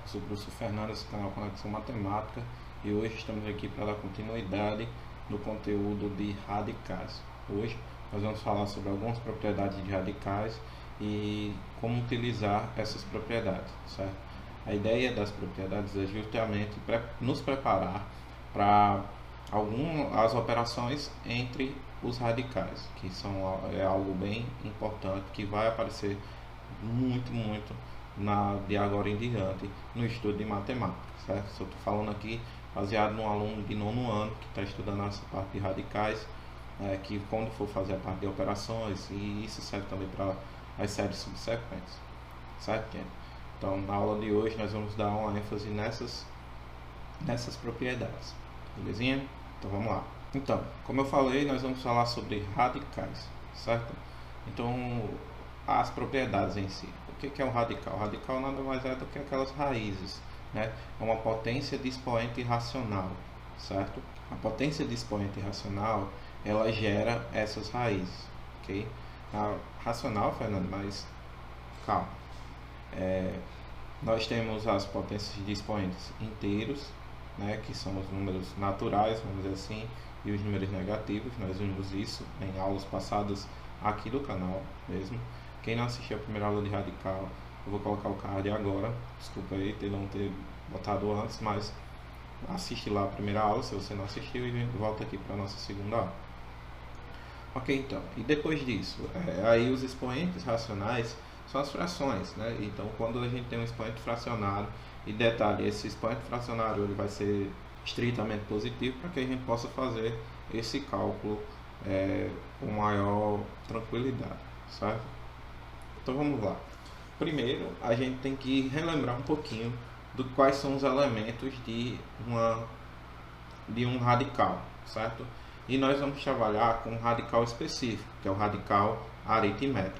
Eu sou o professor Fernando, esse canal Conexão Matemática, e hoje estamos aqui para dar continuidade no conteúdo de radicais. Hoje nós vamos falar sobre algumas propriedades de radicais e como utilizar essas propriedades, certo? A ideia das propriedades é justamente nos preparar para as operações entre os radicais, que é algo bem importante que vai aparecer muito de agora em diante no estudo de matemática, certo? Só estou falando aqui baseado num aluno de nono ano que está estudando essa parte de radicais, que quando for fazer a parte de operações, e isso serve também para as séries subsequentes, certo, gente? Então, na aula de hoje nós vamos dar uma ênfase nessas propriedades, belezinha? Então vamos lá. Então, como eu falei, nós vamos falar sobre radicais, certo? Então, as propriedades em si. O que é um radical? O radical nada mais é do que aquelas raízes, né? É uma potência de expoente racional, certo? A potência de expoente racional, ela gera essas raízes, ok? A racional, Fernando, mas calma. Nós temos as potências de expoentes inteiros, né, que são os números naturais, vamos dizer assim, e os números negativos. Nós vimos isso em aulas passadas aqui do canal mesmo. Quem não assistiu a primeira aula de radical, eu vou colocar o card agora. Desculpa aí não ter botado antes, mas assiste lá a primeira aula se você não assistiu e volta aqui para a nossa segunda aula. Ok, então, e depois disso, aí os expoentes racionais são as frações, né? Então, quando a gente tem um expoente fracionário, e detalhe, esse expoente fracionário ele vai ser estritamente positivo para que a gente possa fazer esse cálculo com maior tranquilidade, certo? Então vamos lá. Primeiro, a gente tem que relembrar um pouquinho do quais são os elementos de um radical, certo? E nós vamos trabalhar com um radical específico, que é o radical aritmético.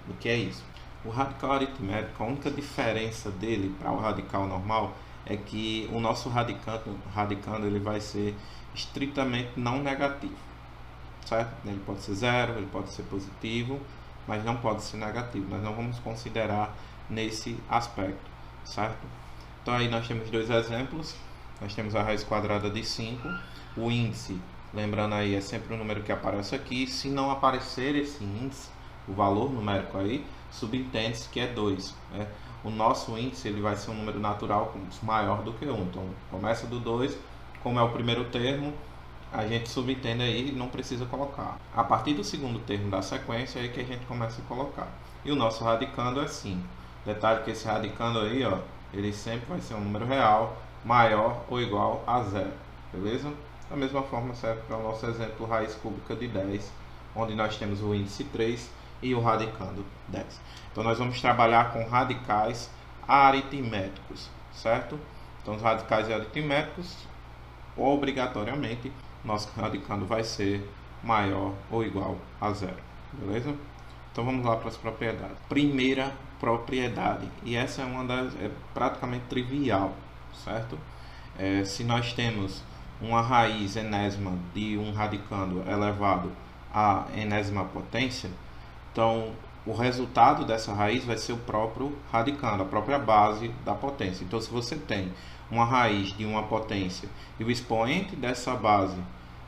O que é isso? O radical aritmético, a única diferença dele para o radical normal é que o nosso radicando ele vai ser estritamente não negativo, certo? Ele pode ser zero, ele pode ser positivo, mas não pode ser negativo. Nós não vamos considerar nesse aspecto, certo? Então aí nós temos dois exemplos. Nós temos a raiz quadrada de 5. O índice, lembrando aí, é sempre o número que aparece aqui. Se não aparecer esse índice, o valor numérico aí, subentende-se que é 2. Né? O nosso índice ele vai ser um número natural maior do que 1. Então começa do 2, como é o primeiro termo, a gente subentende aí e não precisa colocar. A partir do segundo termo da sequência é que a gente começa a colocar. E o nosso radicando é 5. Detalhe que esse radicando aí, ó, ele sempre vai ser um número real maior ou igual a 0. Beleza? Da mesma forma serve para o nosso exemplo raiz cúbica de 10, onde nós temos o índice 3 e o radicando 10. Então nós vamos trabalhar com radicais aritméticos, certo? Então os radicais aritméticos, obrigatoriamente, nosso radicando vai ser maior ou igual a 0, beleza? Então vamos lá para as propriedades. Primeira propriedade, e essa é praticamente trivial, certo? Se nós temos uma raiz enésima de um radicando elevado à enésima potência, então o resultado dessa raiz vai ser o próprio radicando, a própria base da potência. Então se você tem uma raiz de uma potência e o expoente dessa base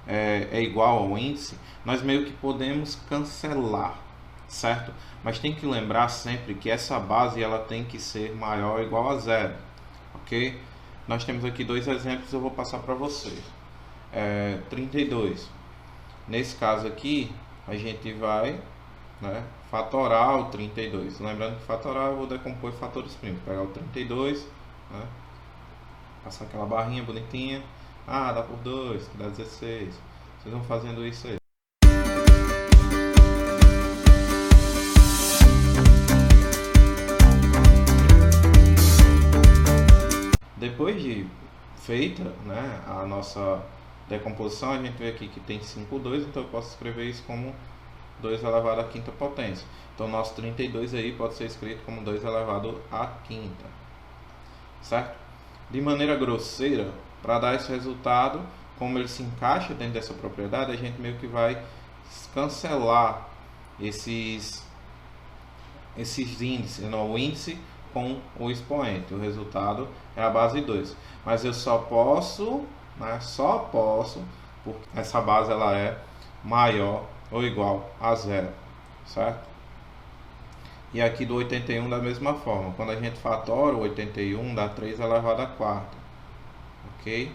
é igual ao índice, nós meio que podemos cancelar, certo? Mas tem que lembrar sempre que essa base ela tem que ser maior ou igual a 0, ok? Nós temos aqui dois exemplos, eu vou passar para vocês. 32. Nesse caso aqui, a gente vai, né, fatorar o 32. Lembrando que fatorar eu vou decompor em fatores primos. Pegar o 32, né, passar aquela barrinha bonitinha. Ah, dá por 2, que dá 16. Vocês vão fazendo isso aí. Depois de feita, né, a nossa decomposição, a gente vê aqui que tem 5, 2, então eu posso escrever isso como 2 elevado à quinta potência. Então nosso 32 aí pode ser escrito como 2 elevado à quinta, certo? De maneira grosseira, para dar esse resultado, como ele se encaixa dentro dessa propriedade, a gente meio que vai cancelar esses índices, o índice com o expoente. O resultado é a base 2. Mas eu só posso, né, porque essa base ela é maior ou igual a zero, certo? E aqui do 81 da mesma forma. Quando a gente fatora o 81 dá 3 elevado a quarta, ok?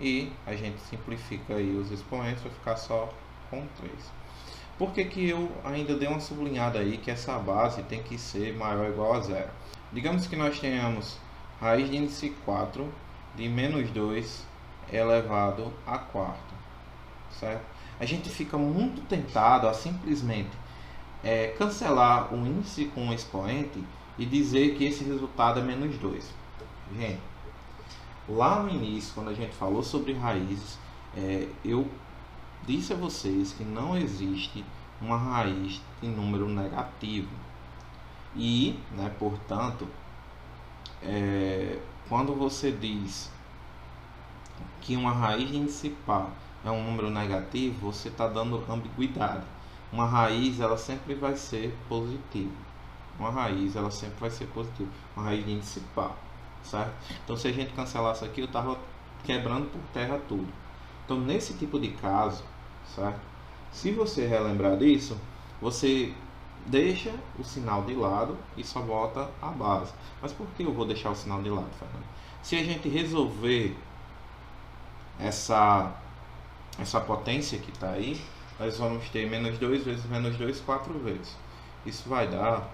E a gente simplifica aí os expoentes, vai ficar só com 3. Por que que eu ainda dei uma sublinhada aí que essa base tem que ser maior ou igual a zero? Digamos que nós tenhamos raiz de índice 4 de menos 2 elevado a quarta, certo? A gente fica muito tentado a simplesmente cancelar o índice com o expoente e dizer que esse resultado é menos 2. Gente, lá no início, quando a gente falou sobre raízes, eu disse a vocês que não existe uma raiz de número negativo. E, né, portanto, quando você diz que uma raiz de índice par é um número negativo, você está dando ambiguidade. Uma raiz ela sempre vai ser positiva. Uma raiz ela sempre vai ser positiva. Uma raiz de índice par, certo? Então, se a gente cancelasse aqui, eu estava quebrando por terra tudo. Então, nesse tipo de caso, certo? Se você relembrar disso, você deixa o sinal de lado e só bota a base. Mas por que eu vou deixar o sinal de lado, Fernando? Se a gente resolver essa potência que está aí, nós vamos ter menos 2 vezes menos 2, 4 vezes. Isso vai dar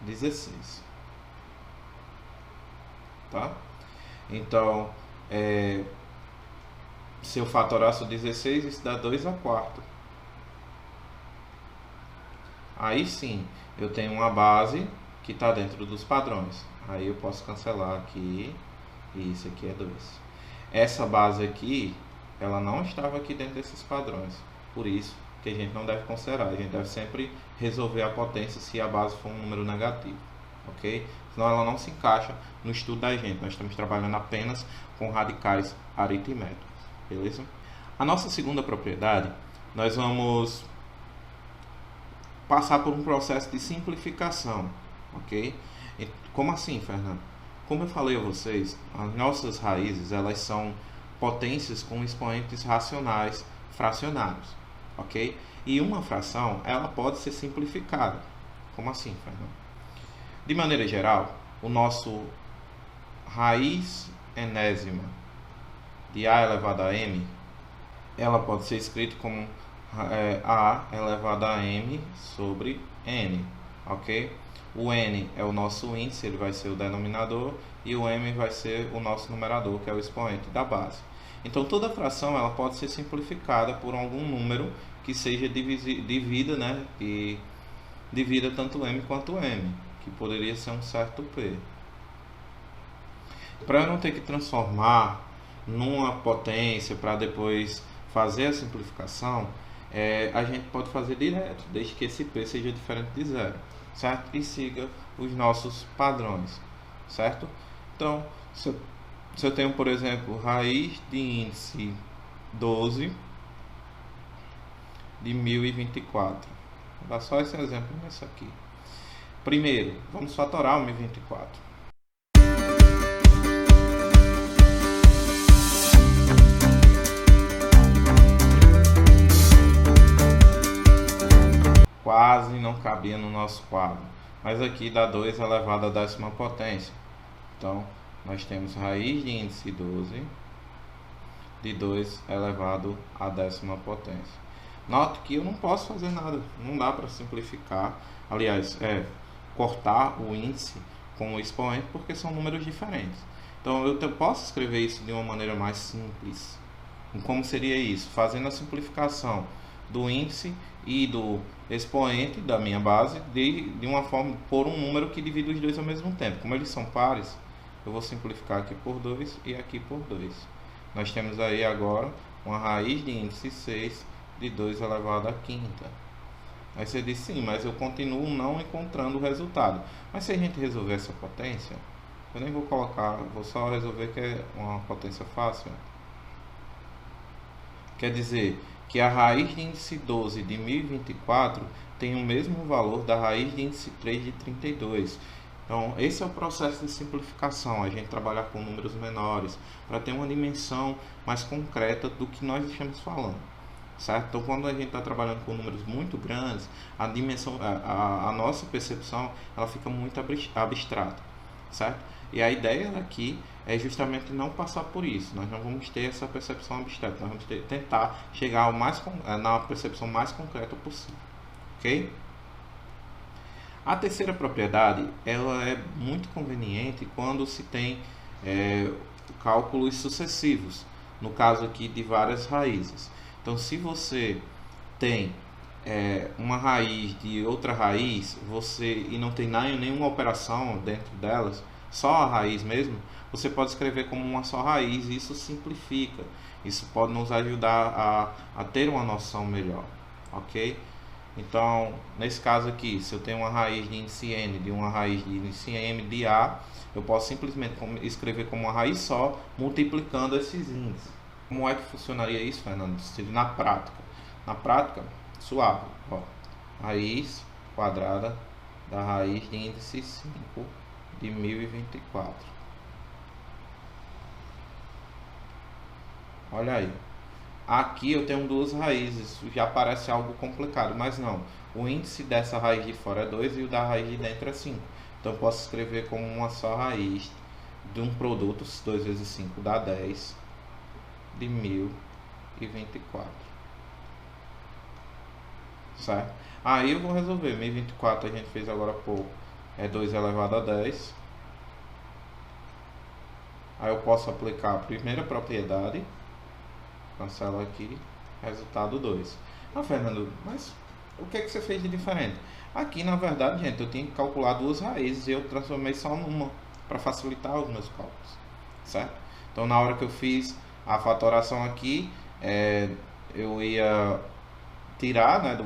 16. Tá? Então, se eu fatorasse o 16, isso dá 2 a quarta. Aí sim, eu tenho uma base que está dentro dos padrões. Aí eu posso cancelar aqui, e isso aqui é 2. Essa base aqui, ela não estava aqui dentro desses padrões. Por isso que a gente não deve considerar. A gente deve sempre resolver a potência se a base for um número negativo. Ok? Senão ela não se encaixa no estudo da gente. Nós estamos trabalhando apenas com radicais aritméticos. Beleza? A nossa segunda propriedade, nós vamos passar por um processo de simplificação. Ok? E como assim, Fernando? Como eu falei a vocês, as nossas raízes elas são potências com expoentes racionais fracionários, ok? E uma fração ela pode ser simplificada. Como assim, Fernando? De maneira geral, o nosso raiz enésima de a elevado a m, ela pode ser escrita como a elevado a m sobre n, ok? O n é o nosso índice, ele vai ser o denominador, e o m vai ser o nosso numerador, que é o expoente da base. Então, toda fração ela pode ser simplificada por algum número que seja divida, né? E divida tanto m quanto m, que poderia ser um certo p. Para eu não ter que transformar numa potência para depois fazer a simplificação, a gente pode fazer direto, desde que esse p seja diferente de zero, certo? E siga os nossos padrões, certo? Então, se eu tenho, por exemplo, raiz de índice 12 de 1024, vou dar só esse exemplo nesse aqui. Primeiro, vamos fatorar o 1024. Quase não cabia no nosso quadro, mas aqui dá 2 elevado à décima potência. Então, nós temos raiz de índice 12 de 2 elevado à décima potência. Note que eu não posso fazer nada, não dá para simplificar, aliás, cortar o índice com o expoente, porque são números diferentes. Então, eu posso escrever isso de uma maneira mais simples. E como seria isso? Fazendo a simplificação do índice e do expoente da minha base de uma forma por um número que divide os dois ao mesmo tempo. Como eles são pares, eu vou simplificar aqui por 2 e aqui por 2. Nós temos aí agora uma raiz de índice 6 de 2 elevado à quinta. Aí você diz, sim, mas eu continuo não encontrando o resultado. Mas se a gente resolver essa potência, eu nem vou colocar, vou só resolver que é uma potência fácil. Quer dizer que a raiz de índice 12 de 1024 tem o mesmo valor da raiz de índice 3 de 32. Então, esse é o processo de simplificação, a gente trabalhar com números menores, para ter uma dimensão mais concreta do que nós estamos falando, certo? Então, quando a gente está trabalhando com números muito grandes, a dimensão, a nossa percepção, ela fica muito abstrata, certo? E a ideia aqui é justamente não passar por isso, nós não vamos ter essa percepção abstrata, nós vamos tentar chegar ao na percepção mais concreta possível, ok? A terceira propriedade, ela é muito conveniente quando se tem cálculos sucessivos, no caso aqui de várias raízes. Então, se você tem uma raiz de outra raiz, e não tem nenhuma operação dentro delas, só a raiz mesmo, você pode escrever como uma só raiz, e isso simplifica. Isso pode nos ajudar a ter uma noção melhor, ok? Então, nesse caso aqui, se eu tenho uma raiz de índice n de uma raiz de índice m de a, eu posso simplesmente escrever como uma raiz só, multiplicando esses índices. Como é que funcionaria isso, Fernando? Na prática. Na prática, suave. Ó, raiz quadrada da raiz de índice 5 de 1024. Olha aí. Aqui eu tenho duas raízes, já parece algo complicado, mas não. O índice dessa raiz de fora é 2 e o da raiz de dentro é 5. Então eu posso escrever como uma só raiz de um produto, 2 vezes 5 dá 10, de 1024. Certo? Aí eu vou resolver. 1024 a gente fez agora há pouco, é 2 elevado a 10. Aí eu posso aplicar a primeira propriedade. Cancela aqui, resultado 2. Ah, Fernando, mas o que é que você fez de diferente? Aqui, na verdade, gente, eu tinha que calcular duas raízes e eu transformei só numa, para facilitar os meus cálculos, certo? Então, na hora que eu fiz a fatoração aqui, eu ia tirar, né,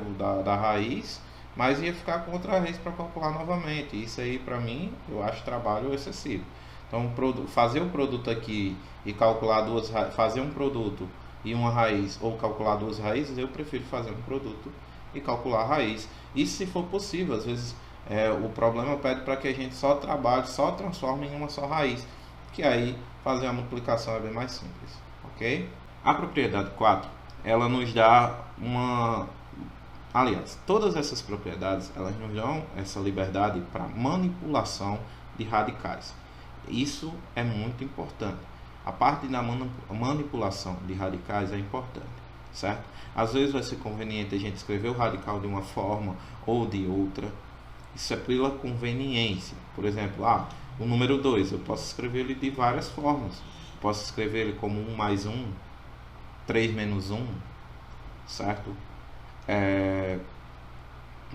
da raiz, mas ia ficar com outra raiz para calcular novamente. Isso aí, para mim, eu acho trabalho excessivo. Então, fazer o produto aqui e calcular fazer um produto e uma raiz, ou calcular duas raízes, eu prefiro fazer um produto e calcular a raiz. Isso se for possível, às vezes o problema pede para que a gente só transforme em uma só raiz, que aí fazer a multiplicação é bem mais simples, ok? A propriedade 4, ela nos dá aliás, todas essas propriedades, elas nos dão essa liberdade para manipulação de radicais. Isso é muito importante. A parte da manipulação de radicais é importante, certo? Às vezes vai ser conveniente a gente escrever o radical de uma forma ou de outra. Isso é pela conveniência. Por exemplo, o número 2, eu posso escrever ele de várias formas. Posso escrever ele como 1 mais 1, 3 menos 1, certo?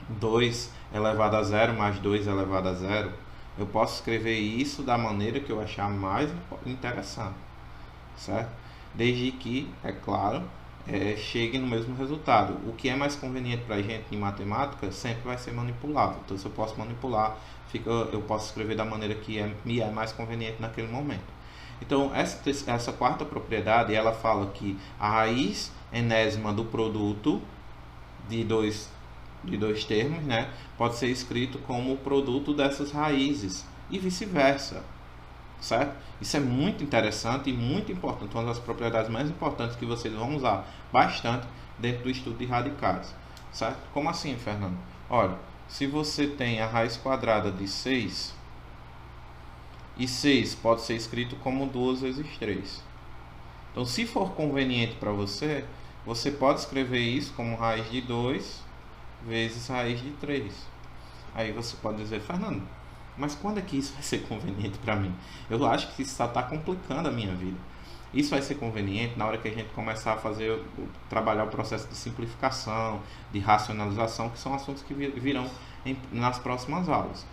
2 elevado a 0 mais 2 elevado a 0. Eu posso escrever isso da maneira que eu achar mais interessante, certo? Desde que, é claro, chegue no mesmo resultado. O que é mais conveniente para a gente em matemática sempre vai ser manipulável. Então, se eu posso manipular, eu posso escrever da maneira que me é mais conveniente naquele momento. Então, essa quarta propriedade, ela fala que a raiz enésima do produto de dois termos, né, pode ser escrito como o produto dessas raízes e vice-versa, certo? Isso é muito interessante e muito importante, uma das propriedades mais importantes que vocês vão usar bastante dentro do estudo de radicais, certo? Como assim, Fernando? Olha, se você tem a raiz quadrada de 6, e 6 pode ser escrito como 2 vezes 3. Então, se for conveniente para você, você pode escrever isso como raiz de 2 vezes raiz de 3. Aí você pode dizer, Fernando, mas quando é que isso vai ser conveniente para mim? Eu acho que isso está complicando a minha vida. Isso vai ser conveniente na hora que a gente começar a trabalhar o processo de simplificação, de racionalização, que são assuntos que virão nas próximas aulas.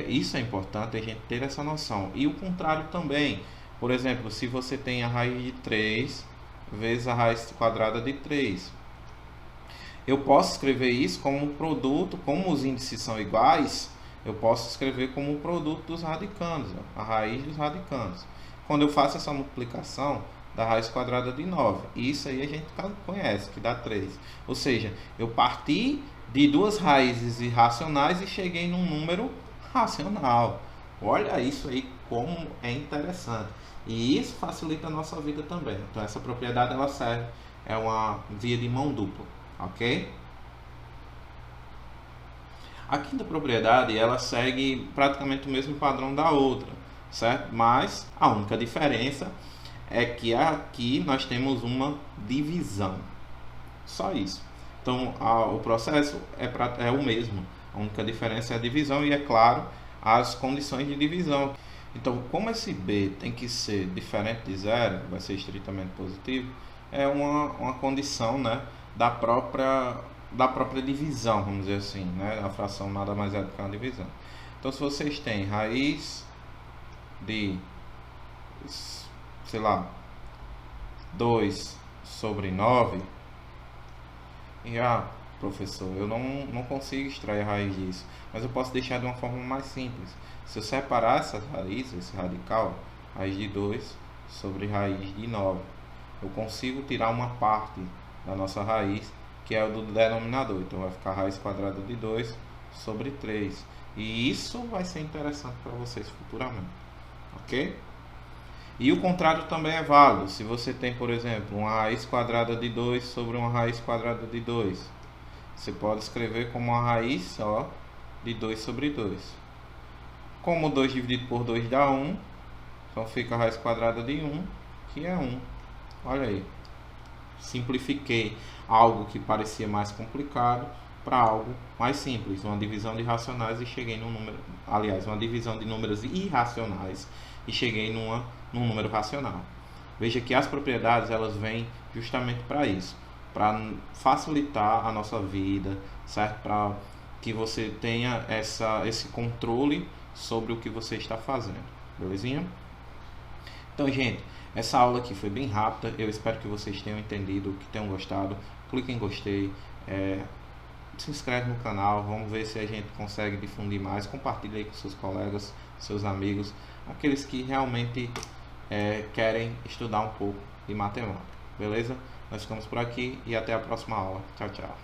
Isso é importante a gente ter essa noção. E o contrário também. Por exemplo, se você tem a raiz de 3 vezes a raiz quadrada de 3. Eu posso escrever isso como um produto, como os índices são iguais, eu posso escrever como um produto dos radicandos, a raiz dos radicandos. Quando eu faço essa multiplicação, da raiz quadrada de 9. Isso aí a gente conhece, que dá 3. Ou seja, eu parti de duas raízes irracionais e cheguei num número racional. Olha isso aí como é interessante. E isso facilita a nossa vida também. Então essa propriedade ela serve, é uma via de mão dupla, ok? A quinta propriedade ela segue praticamente o mesmo padrão da outra, certo? Mas a única diferença é que aqui nós temos uma divisão. Só isso. Então o processo é o mesmo. A única diferença é a divisão e, é claro, as condições de divisão. Então, como esse b tem que ser diferente de zero, vai ser estritamente positivo, é uma condição, né, da própria divisão, vamos dizer assim, né? A fração nada mais é do que uma divisão. Então, se vocês têm raiz de, sei lá, 2 sobre 9, e professor, eu não consigo extrair a raiz disso, mas eu posso deixar de uma forma mais simples. Se eu separar essas raízes, esse radical, raiz de 2 sobre raiz de 9, eu consigo tirar uma parte da nossa raiz, que é o do denominador. Então vai ficar raiz quadrada de 2 sobre 3. E isso vai ser interessante para vocês futuramente, ok? E o contrário também é válido. Se você tem, por exemplo, uma raiz quadrada de 2 sobre uma raiz quadrada de 2, você pode escrever como uma raiz só de 2 sobre 2. Como 2 dividido por 2 dá 1, então fica a raiz quadrada de 1, que é 1. Olha aí. Simplifiquei algo que parecia mais complicado para algo mais simples. Uma divisão de racionais e cheguei num número... Aliás, uma divisão de números irracionais e cheguei num número racional. Veja que as propriedades elas vêm justamente para isso, para facilitar a nossa vida, certo? Para que você tenha esse controle sobre o que você está fazendo, belezinha? Então, gente, essa aula aqui foi bem rápida. Eu espero que vocês tenham entendido, que tenham gostado. Clique em gostei, se inscreve no canal. Vamos ver se a gente consegue difundir mais. Compartilhe aí com seus colegas, seus amigos, aqueles que realmente querem estudar um pouco de matemática, beleza? Nós ficamos por aqui e até a próxima aula. Tchau, tchau.